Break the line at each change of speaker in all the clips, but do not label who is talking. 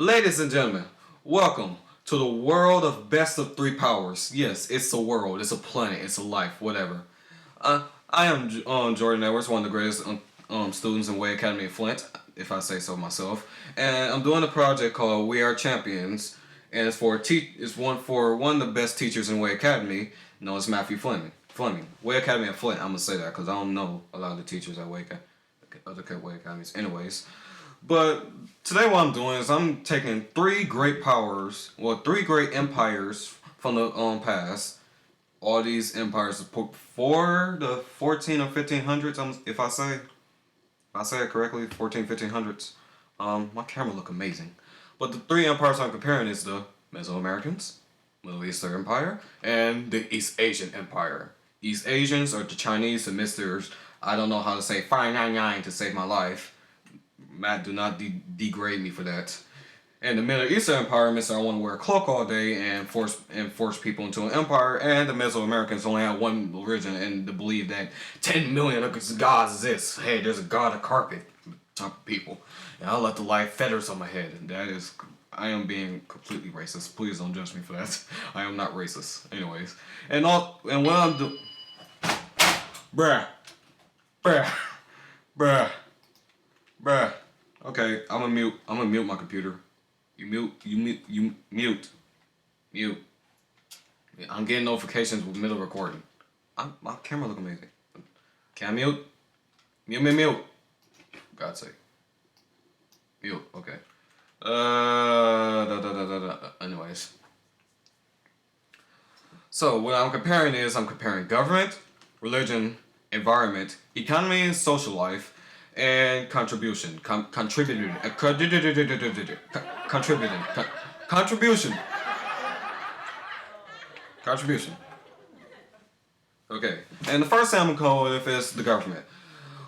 Ladies and gentlemen, welcome to the world of best of three powers. Yes, it's a world, it's a planet, it's a life, whatever. I am Jordan Edwards, one of the greatest students in Way Academy of Flint, if I say so myself. And I'm doing a project called We Are Champions, and it's one for one of the best teachers in Way Academy, known as Matthew Fleming. Way Academy of Flint. I'm gonna say that because I don't know a lot of the teachers at other Way Academies. Anyways, but today what I'm doing is I'm taking three great three great empires from the past. All these empires before the 14 or 1500s. If I say it correctly, 14, 1500s. My camera look amazing. But the three empires I'm comparing is the Mesoamericans, Middle Eastern Empire, and the East Asian Empire. East Asians are the Chinese and Misters. I don't know how to say 599 to save my life. Matt, do not degrade me for that. And the Middle Eastern Empire, Mr. I want to wear a cloak all day and force people into an empire. And the Mesoamericans only have one religion and to believe that 10 million gods exist. Hey, there's a god of carpet type of people. And I'll let the light feathers on my head. And I am being completely racist. Please don't judge me for that. I am not racist. Anyways. And what I'm doing... Bruh. Okay, I'm gonna mute my computer. You mute. I'm getting notifications with middle recording. My camera look amazing. Can I mute? Mute. For God's sake. Mute, okay. Anyways. So what I'm comparing is I'm comparing government, religion, environment, economy and social life, and contribution. Contribution. Okay. And the first thing I'm gonna go with is the government.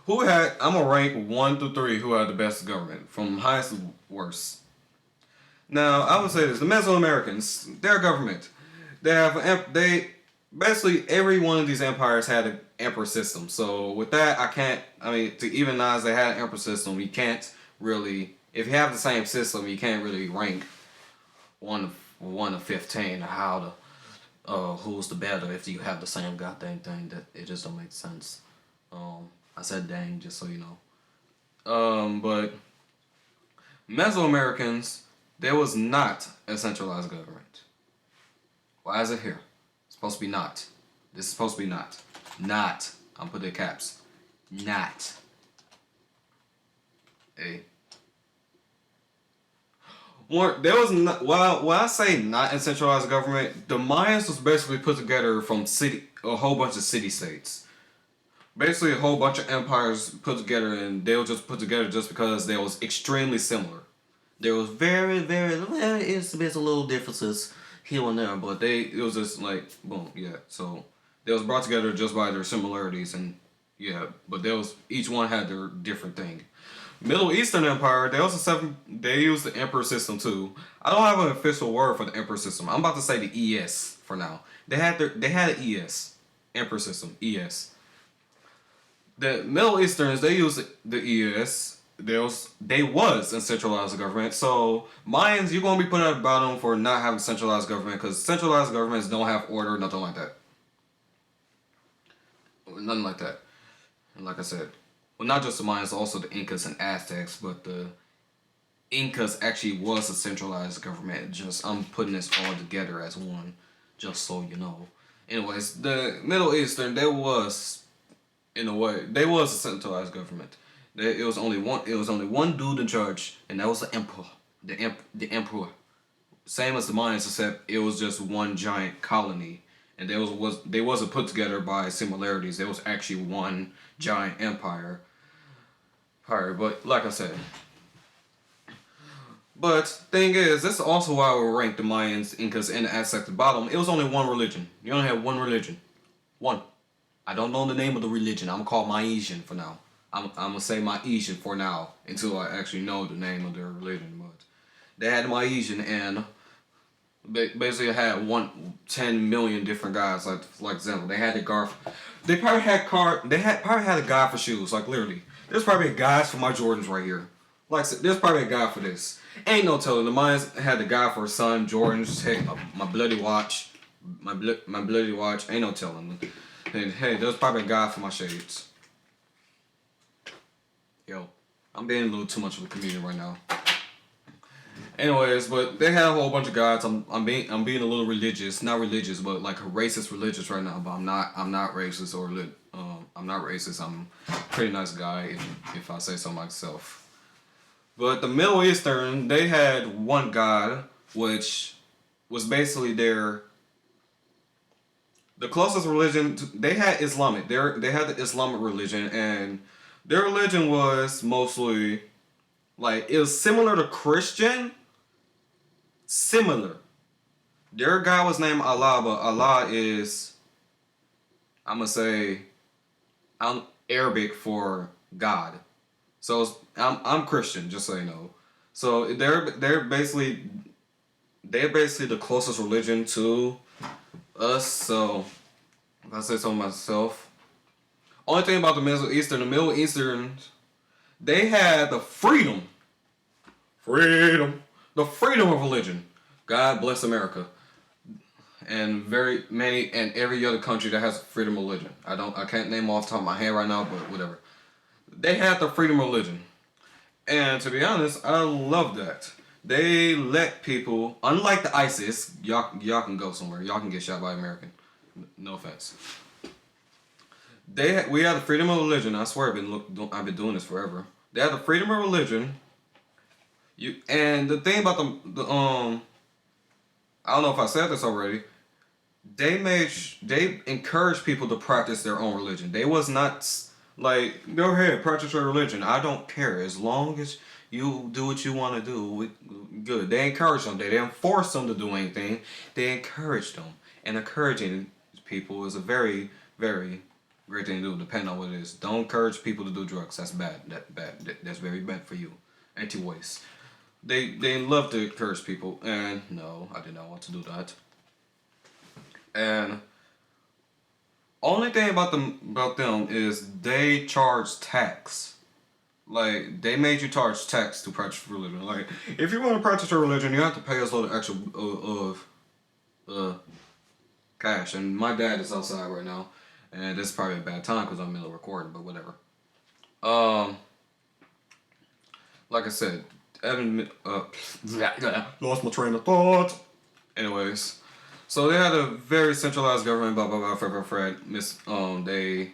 I'm gonna rank 1 through 3 who had the best government, from highest to worst. Now, I would say this: the Mesoamericans, their government, basically every one of these empires had an emperor system. So with that, to even though they had an emperor system, you can't really, if you have the same system, you can't really rank 1 to 15 or how to who's the better if you have the same goddamn thing. That it just don't make sense. I said dang just so you know. But Mesoamericans, there was not a centralized government. Why is it here? It's supposed to be not. This is supposed to be not. Not. I'm putting caps. Not. Hey. There was not. Well, when I say not a centralized government, the Mayans was basically put together from a whole bunch of city-states. Basically, a whole bunch of empires put together, and they were just put together just because they was extremely similar. There was very, very little differences here and there, but it was just like boom, yeah. So they was brought together just by their similarities, and yeah, but each one had their different thing. Middle Eastern Empire, they used the emperor system too. I don't have an official word for the emperor system. I'm about to say the ES for now. They had an ES, emperor system, ES. The Middle Easterns, they used the ES. They was a centralized government. So Mayans, you're gonna be put at the bottom for not having centralized government because centralized governments don't have order, nothing like that. Nothing like that. And like I said, well, not just the Mayans, also the Incas and Aztecs, but the Incas actually was a centralized government. I'm putting this all together as one, just so you know. Anyways, the Middle Eastern, they was a centralized government. It was only one dude in charge, and that was the emperor. The emperor. Same as the Mayans, except it was just one giant colony, and they wasn't put together by similarities. There was actually one giant empire. Alright, but like I said. But thing is, this is also why we rank the Mayans, Incas, and the Aztecs at the bottom. It was only one religion. You only have one religion. One. I don't know the name of the religion. I'm gonna call Maisian for now. I'm gonna say Maisian for now until I actually know the name of their religion. But they had Maisian, and basically had 10 million different guys. Like example, they had the Garf. They probably had a guy for shoes. Like literally, there's probably a guy for my Jordans right here. Like there's probably a guy for this. Ain't no telling. The Mayans had the guy for a son, Jordan's. Hey, my bloody watch, my bloody watch. Ain't no telling. And hey, there's probably a guy for my shades. Yo, I'm being a little too much of a comedian right now. Anyways, but they had a whole bunch of gods. I'm being a little religious, not religious, but like a racist religious right now. But I'm not racist I'm not racist. I'm a pretty nice guy if I say so myself. But the Middle Eastern, they had one god, which was basically the closest religion. They had Islamic. They had the Islamic religion, and their religion was mostly like it was similar to Christian. Similar. Their God was named Allah, but Allah is I'm gonna say I'm Arabic for God. So I'm Christian, just so you know. So they're basically the closest religion to us. So if I say so myself, only thing about the Middle Easterns, they had the freedom of religion. God bless America, and very many and every other country that has freedom of religion. I can't name off the top of my head right now, but whatever. They had the freedom of religion. And to be honest, I love that. They let people, unlike the ISIS, y'all can go somewhere. Y'all can get shot by American. No offense. We have the freedom of religion. I swear I've been doing this forever. They have the freedom of religion. And the thing about the I don't know if I said this already. They encourage people to practice their own religion. They was not like go ahead practice your religion. I don't care as long as you do what you want to do. Good. They encourage them. They didn't force them to do anything. They encourage them, and encouraging people is a very very great thing to do. Depending on what it is. Don't encourage people to do drugs. That's bad. That's very bad for you. Anti-waste. They love to encourage people, and no, I did not want to do that. And only thing about them is they charge tax. Like they made you charge tax to practice religion. Like if you want to practice your religion, you have to pay us a little extra of uh, cash. And my dad is outside right now, and this is probably a bad time because I'm in the middle of recording, but whatever. Um, like I said, Evan. Lost my train of thought. Anyways. So they had a very centralized government, blah blah blah, they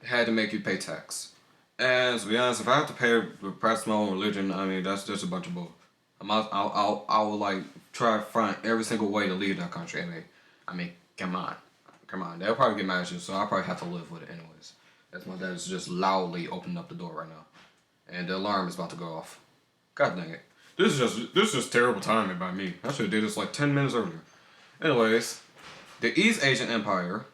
had to make you pay tax. And to be honest, if I have to pay to practice my own religion, I mean that's just a bunch of bull. I will like try to find every single way to leave that country. I mean, come on. They'll probably get mad at you, so I'll probably have to live with it anyways. That's my dad is just loudly opening up the door right now, and the alarm is about to go off. God dang it! This is just terrible timing by me. I should have did this like 10 minutes earlier. Anyways, the East Asian Empire.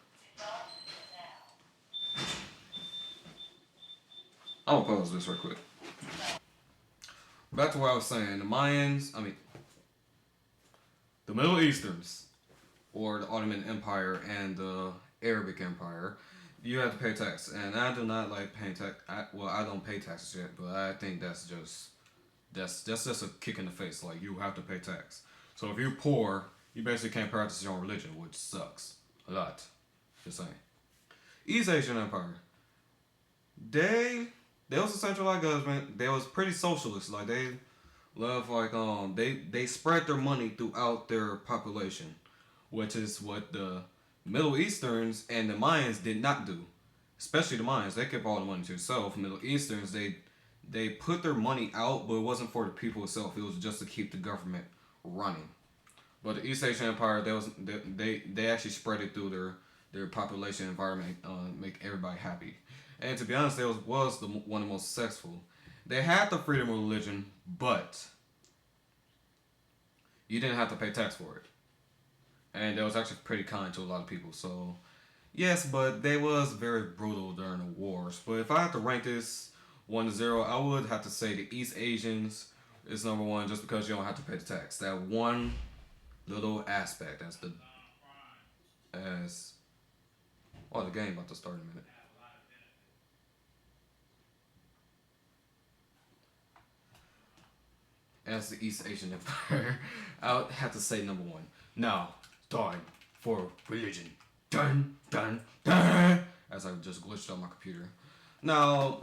I'm gonna pause this real quick. Back to what I was saying. The Mayans, the Middle Easterns, or the Ottoman Empire and the Arabic Empire, you have to pay tax. And I do not like paying tax. I don't pay taxes yet, but I think that's just a kick in the face. Like you have to pay tax. So if you're poor, you basically can't practice your own religion, which sucks a lot. Just saying. East Asian Empire. They they was a centralized government. They was pretty socialist. Like they love they spread their money throughout their population, which is what the Middle Easterns and the Mayans did not do. Especially the Mayans, they kept all the money to themselves. Middle Easterns, they put their money out, but it wasn't for the people itself. It was just to keep the government running. But the East Asian Empire, they actually spread it through their population environment, make everybody happy. And to be honest, they was one of the most successful. They had the freedom of religion, but you didn't have to pay tax for it, and they was actually pretty kind to a lot of people. So yes, but they was very brutal during the wars. But if I had to rank this 1 to 0, I would have to say the East Asians is number one, just because you don't have to pay the tax. That one little aspect. As the game about to start in a minute. as the East Asian Empire, I would have to say number one. Now, time for religion. Dun dun dun. As I just glitched on my computer. Now,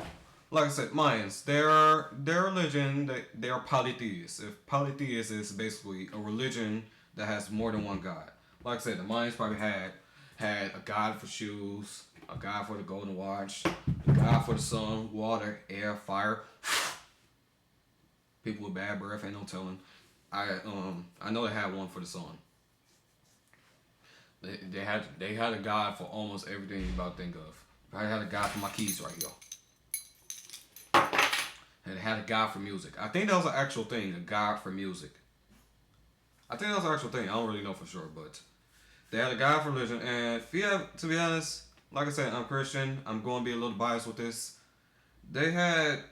like I said, Mayans, their religion, they are polytheists. If polytheist is basically a religion that has more than one god. Like I said, the Mayans probably had a god for shoes, a god for the golden watch, a god for the sun, water, air, fire. People with bad breath, ain't no telling. I know they had one for the sun. They had a god for almost everything you about to think of. I had a god for my keys right here. And they had a god for music. I think that was an actual thing, a god for music. I think that was an actual thing. I don't really know for sure, but they had a god for religion. And yeah, to be honest, like I said, I'm Christian. I'm going to be a little biased with this. They had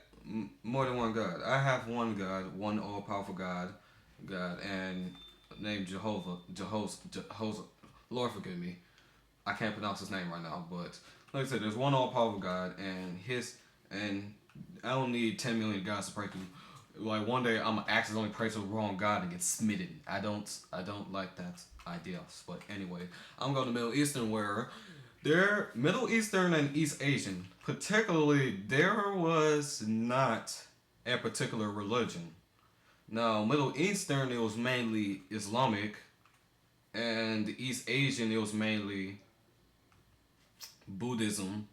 more than one God. I have one God, one all powerful God, and named Jehovah. Lord forgive me, I can't pronounce his name right now, but like I said, there's one all powerful God, and I don't need 10 million gods to pray to. Like one day I'm gonna accidentally pray to the wrong God and get smitten. I don't like that idea. But anyway, I'm going to Middle Eastern where there Middle Eastern and East Asian, particularly there was not a particular religion. Now Middle Eastern it was mainly Islamic, and the East Asian it was mainly Buddhism,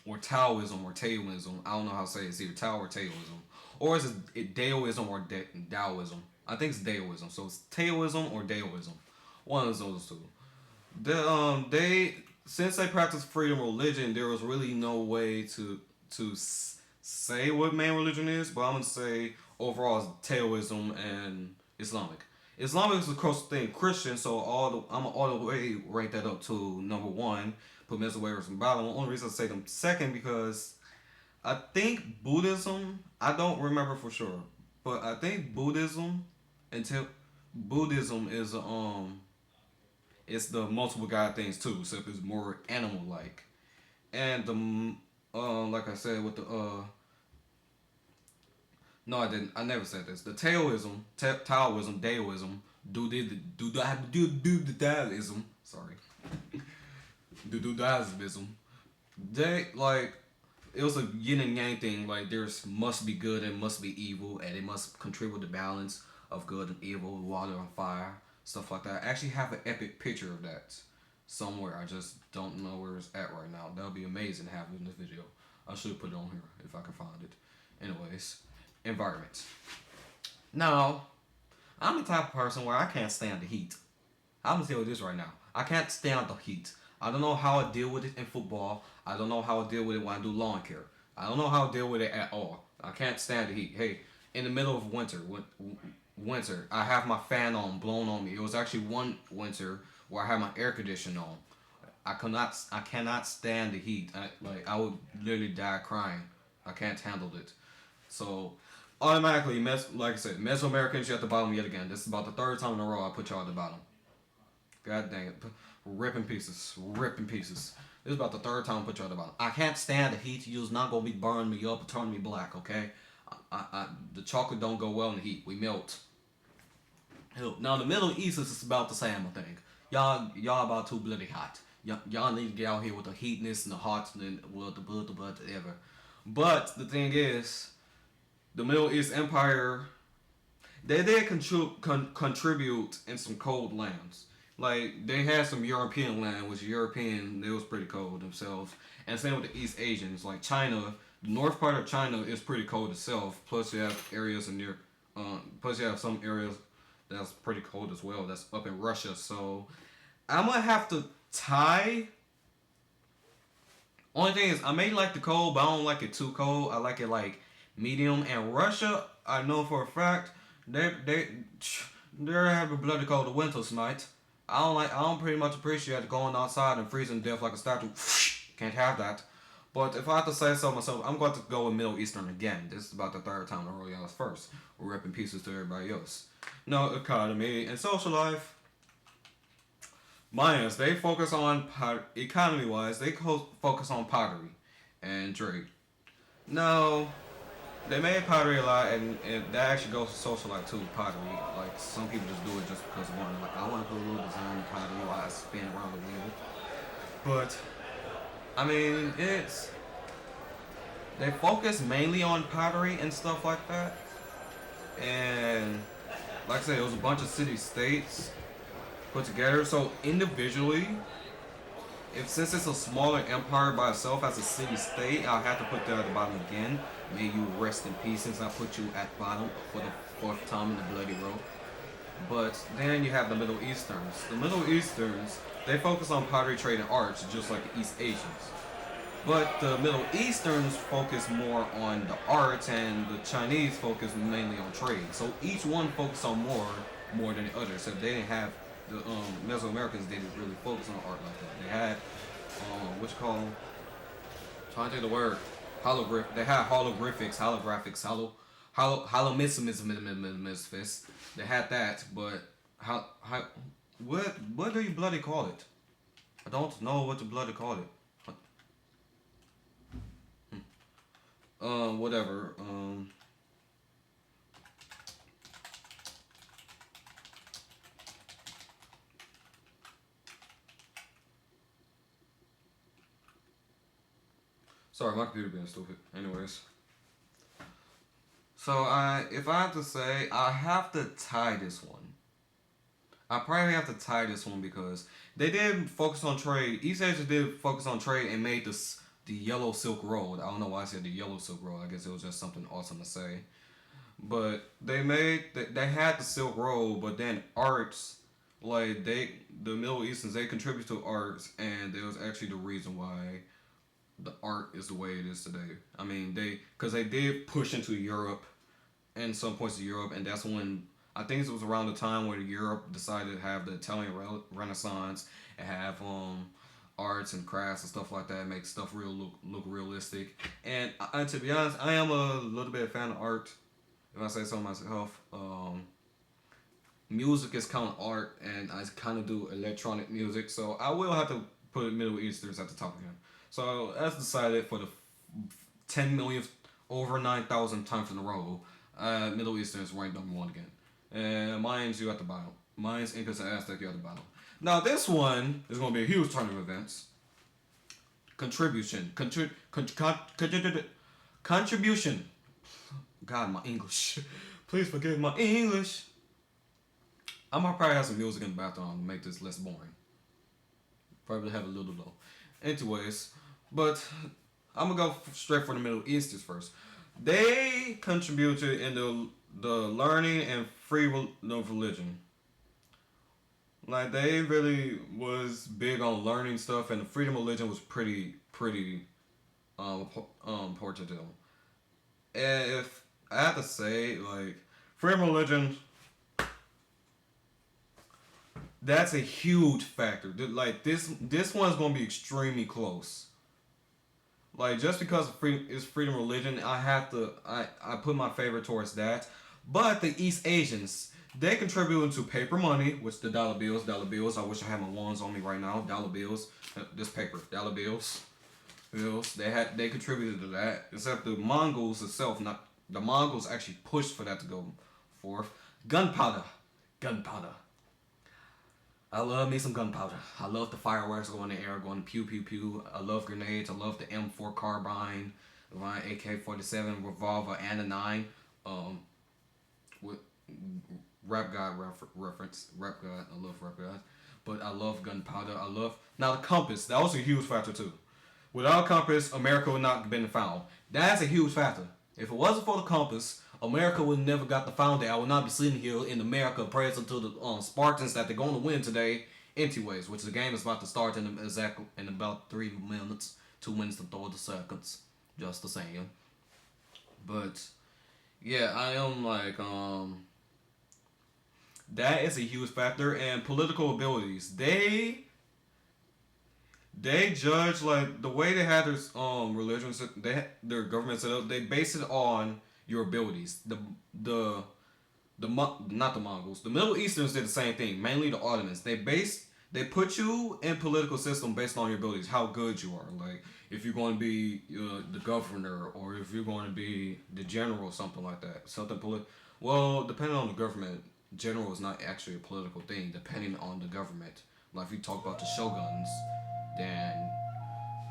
or Taoism or Taoism. I don't know how to say it. It's either Tao or Taoism, or is it Daoism or Taoism? I think it's Daoism. So it's Taoism or Daoism. One of those two. They since they practice freedom of religion, there was really no way to say what main religion is. But I'm gonna say overall it's Taoism and Islamic. Islamic is the closest thing Christian, so I'm all the way rank that up to number one. Put Mezzowares in bottom. The only reason I say them second because I think Buddhism. I don't remember for sure, but I think until Buddhism is it's the multiple god things too, except it's more animal like, and the like I said with the no I didn't I never said this the Taoism Daoism do the Taoism sorry do Daoism they like it was a yin and yang thing. Like there's must be good and must be evil, and it must contribute to balance of good and evil, water and fire, stuff like that. I actually have an epic picture of that somewhere. I just don't know where it's at right now. That would be amazing to have it in this video. I should put it on here if I can find it. Anyways, environment. Now, I'm the type of person where I can't stand the heat. I'm gonna tell you this right now. I can't stand the heat. I don't know how I deal with it in football. I don't know how I deal with it when I do lawn care. I don't know how I deal with it at all. I can't stand the heat. Hey, in the middle of winter, I have my fan on, blown on me. It was actually one winter where I had my air conditioner on. I cannot stand the heat. I would literally die crying. I can't handle it. So automatically, like I said, Mesoamericans, you're at the bottom yet again. This is about the third time in a row I put y'all at the bottom. God dang it. Ripping pieces. Ripping pieces. This is about the third time I put y'all at the bottom. I can't stand the heat. You're not going to be burning me up or turning me black, okay? The chocolate don't go well in the heat. We melt. Hell, now, the Middle East is about the same, I think. Y'all about too bloody hot. Y'all need to get out here with the heatness and the hot and well, the whatever. But the thing is, the Middle East Empire, they did contribute in some cold lands. Like they had some European land, which European they was pretty cold themselves. And same with the East Asians, like China. The north part of China is pretty cold itself. Plus you have areas in near, plus you have some areas that's pretty cold as well. That's up in Russia. So I'm gonna have to tie. Only thing is, I may like the cold, but I don't like it too cold. I like it like medium. And Russia, I know for a fact, they're having bloody cold winters night. I don't pretty much appreciate going outside and freezing to death like a statue. Can't have that. But if I have to say so myself, I'm going to go with Middle Eastern again. This is about the third time I roll y'all's first. We're ripping pieces to everybody else. No economy and social life. Mayans, they focus on economy wise. They focus on pottery and trade. Now, They made pottery a lot, and that actually goes to social life too. Pottery, like some people just do it just because of one. Like I want to put a little design in pottery while I spin around the wheel. But I mean, it's they focus mainly on pottery and stuff like that. And like I said, it was a bunch of city states put together. So individually, if since it's a smaller empire by itself as a city state, I'll have to put that at the bottom again. May you rest in peace since I put you at bottom for the fourth time in the bloody row. But then you have the Middle Easterns. The Middle Easterns, they focus on pottery, trade, and arts, just like the East Asians. But the Middle Easterns focus more on the arts, and the Chinese focus mainly on trade. So each one focused on more than the other. So they didn't have the Mesoamericans didn't really focus on art like that. They had what you call them? Trying to think the word holograph. They had holographics, holomythmism. They had that, but how what do you bloody call it? I don't know what to bloody call it. Whatever. Sorry, my computer being stupid. Anyways, so if I have to say, I have to tie this one. I probably have to tie this one because they did focus on trade. East Asia did focus on trade and made this the Yellow Silk Road. I don't know why I said the Yellow Silk Road. I guess it was just something awesome to say. But they had the Silk Road, but then arts like the Middle Easterns they contribute to arts, and there was actually the reason why the art is the way it is today. I mean because they did push into Europe and some points of Europe, and that's when I think it was around the time when Europe decided to have the Italian Renaissance and have arts and crafts and stuff like that, make stuff look realistic. And to be honest, I am a little bit a fan of art. If I say so myself, music is kind of art, and I kind of do electronic music, so I will have to put Middle Easterns at the top again. So that's decided for the 10 millionth over 9,000 times in a row. Middle Easterns ranked number one again. And mine's you at the bottom. Mine's Incas and Aztec you at the bottom. Now this one is going to be a huge turn of events. Contribution. Contribution. God, my English. Please forgive my English. I'm gonna probably have some music in the background to make this less boring. Probably have a little low. Anyways, but I'm gonna go straight for the Middle Easters first. They contributed in the learning and free of religion. Like they really was big on learning stuff, and the freedom of religion was pretty important to them. And if I have to say, like freedom of religion, that's a huge factor. Like this one's gonna be extremely close. Like just because it's freedom of religion, I put my favor towards that. But the East Asians, they contributed to paper money, which the dollar bills. I wish I had my ones on me right now. Dollar bills, this paper, dollar bills. They contributed to that. Except the Mongols itself, not the Mongols actually pushed for that to go forth. Gunpowder. I love me some gunpowder. I love the fireworks going in the air, going pew pew pew. I love grenades. I love the M4 carbine, the AK-47 revolver, and a 9. With Rap God reference. Rap God. I love Rap God. But I love gunpowder. I love now the compass. That was a huge factor too. Without a compass, America would not have been found. That's a huge factor. If it wasn't for the compass, America would never got the founder. I would not be sitting here in America praising to the Spartans that they're going to win today. Anyways, which the game is about to start in about 3 minutes, 2 minutes and 30 seconds. Just the same. But yeah, I am like that is a huge factor, and political abilities. They judge like the way they had their religion, their government set up. They base it on your abilities. Not the Mongols. The Middle Easterns did the same thing. Mainly the Ottomans. They They put you in political system based on your abilities, how good you are. Like if you're going to be the governor, or if you're going to be the general, something like that. Something Well, depending on the government, general is not actually a political thing. Depending on the government, like if you talk about the shoguns, then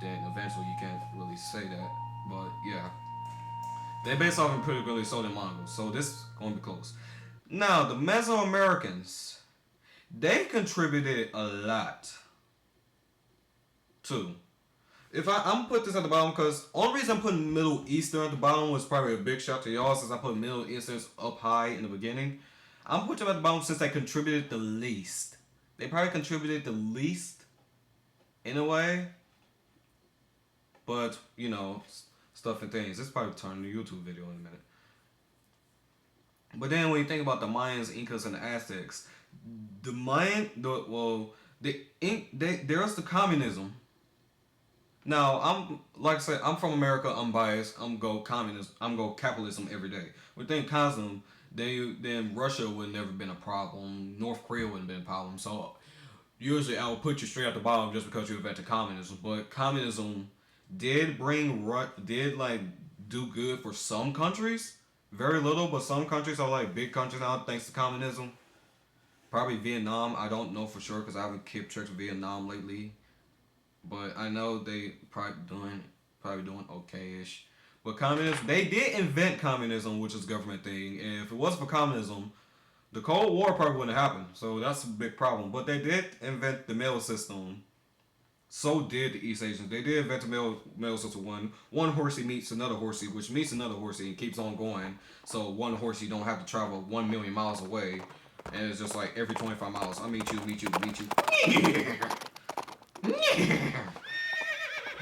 eventually you can't really say that. But yeah, they based off of political ability, so the Mongols. So this is going to be close. Now the Mesoamericans, they contributed a lot too. If I'm gonna put this at the bottom, because only reason I'm putting Middle Eastern at the bottom was probably a big shout to y'all, since I put Middle Easterns up high in the beginning. I'm putting them at the bottom since they contributed the least. They probably contributed the least in a way, but stuff and things. This probably turn into a YouTube video in a minute. But then when you think about the Mayans, Incas, and the Aztecs, the Mayan, there's the communism. Now I'm like I said, I'm from America. I'm biased. I'm go communism. I'm go capitalism every day. Within communism, then Russia would never been a problem. North Korea wouldn't been a problem. So usually I would put you straight at the bottom just because you invented communism. But communism did like do good for some countries. Very little, but some countries are like big countries now thanks to communism. Probably Vietnam. I don't know for sure because I haven't kept track of Vietnam lately. But I know they probably doing okay-ish. But communism, they did invent communism, which is a government thing. And if it wasn't for communism, the Cold War probably wouldn't have happened. So that's a big problem. But they did invent the mail system. So did the East Asians. They did invent the mail system. One horsey meets another horsey, which meets another horsey and keeps on going. So one horsey don't have to travel 1 million miles away. And it's just like every 25 miles, I meet you.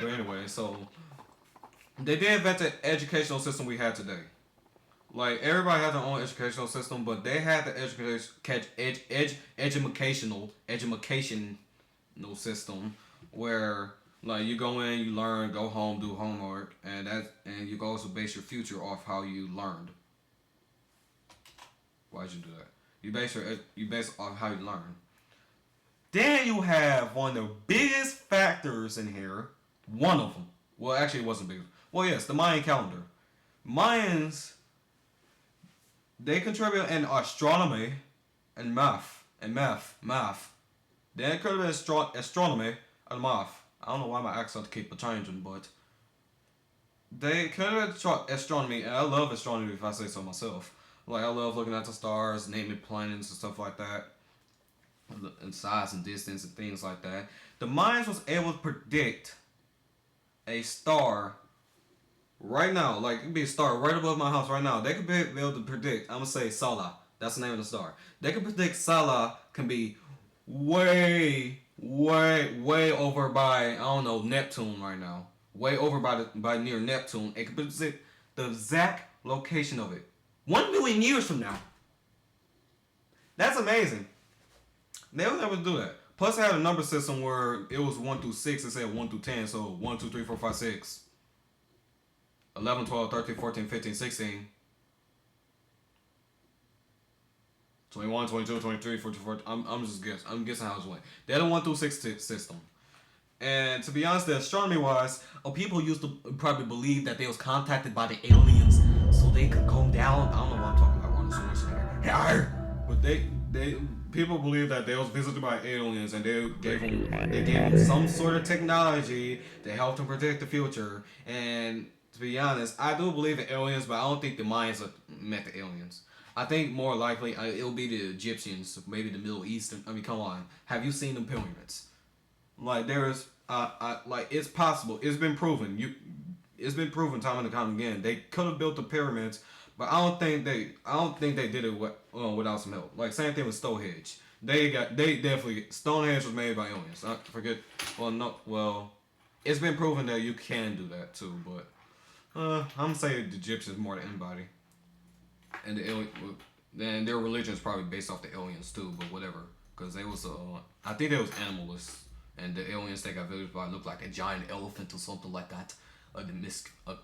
But anyway, so they did invent the educational system we have today. Like everybody has their own educational system, but they had the educational system where like you go in, you learn, go home, do homework, and you can also base your future off how you learned. Why'd you do that? You base it off how you learn. Then you have one of the biggest factors in here. One of them. Well, actually, it wasn't big. Well, yes, the Mayan calendar. Mayans, they contribute in astronomy and math. They contribute in astronomy and math. I don't know why my accent keeps changing, but they contribute astronomy, and I love astronomy if I say so myself. Like, I love looking at the stars, naming planets and stuff like that. And size and distance and things like that. The Mayans was able to predict a star right now. Like, it could be a star right above my house right now. They could be able to predict, I'm going to say Sala. That's the name of the star. They could predict Sala can be way over by, I don't know, Neptune right now. Way over by near Neptune. It could predict the exact location of it. 1 million years from now. That's amazing. They were able to do that. Plus, I had a number system where it was 1 through 6 instead of 1 through 10. So 1, 2, 3, 4, 5, 6, 11, 12, 13, 14, 15, 16, 21, 22, 23, 24. I'm just guessing. I'm guessing how it went. They had a 1 through 6 system. And to be honest, the astronomy wise, people used to probably believe that they was contacted by the aliens so they could come down. I don't know why I'm talking about Arnold Schwarzenegger. But they people believe that they was visited by aliens and they gave them some sort of technology to help them predict the future. And to be honest, I do believe in aliens, but I don't think the Mayans met the aliens. I think more likely it'll be the Egyptians, maybe the Middle Eastern. I mean, come on, have you seen the pyramids? Like there's, like it's possible. It's been proven. It's been proven time and time again. They could have built the pyramids. But I don't think they did it without some help. Like same thing with Stonehenge. Stonehenge was made by aliens. I forget. It's been proven that you can do that too. But I'm gonna say the Egyptians more than anybody. And then their religion is probably based off the aliens too. But whatever, because they was I think they was animalists, and the aliens they got villaged by looked like a giant elephant or something like that. A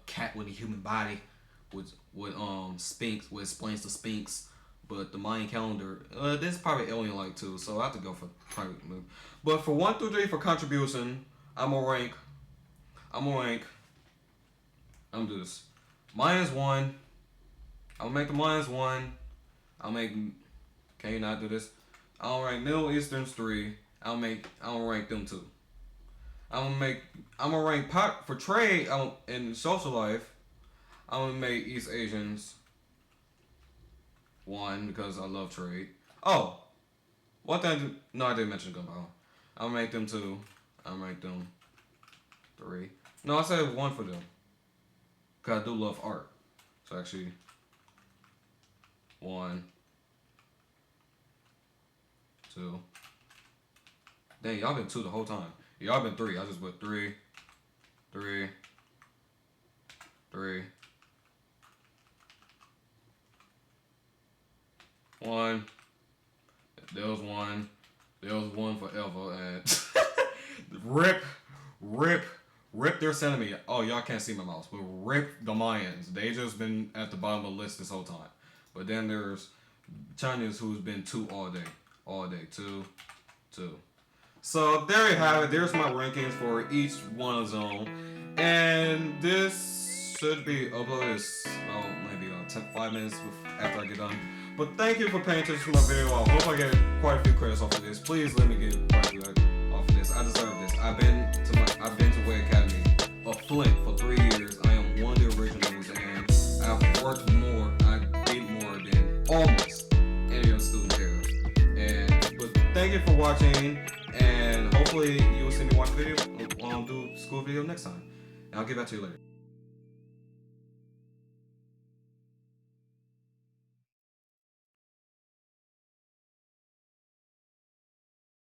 cat with a human body. With Sphinx, what explains the Sphinx, but the Mayan calendar, this is probably alien like too, so I have to go for private move. But for 1 through 3 for contribution, I'm gonna rank. I'm gonna do this. Mayans 1. I'm gonna make the Mayans 1. I'll make. Can you not do this? I'll rank Middle Easterns 3. I'll rank them 2. I'm gonna rank pot for trade in social life. I'm gonna make East Asians 1 because I love trade. Oh, one thing. No, I didn't mention gunpowder. I'll make them 2. I'll make them 3. No, I said 1 for them. Cause I do love art. So actually, 1, 2. Dang, y'all been 2 the whole time. Y'all been 3. I just put 3, 3, 3, 1. There was 1. There was 1 forever, and rip their enemy. Oh, y'all can't see my mouse, but rip the Mayans. They just been at the bottom of the list this whole time. But then there's Chinese who's been 2 all day, 2, 2. So there you have it. There's my rankings for each one of them, and this should be uploaded maybe 5 minutes after I get done. But thank you for paying attention to my video. I hope I get quite a few credits off of this. Please let me get quite a few off of this. I deserve this. I've been to Way Academy of Flint for 3 years. I am one of the originals, and I've worked more. I did more than almost any other student there. But thank you for watching, and hopefully you will see me watch video, do school video next time. And I'll get back to you later.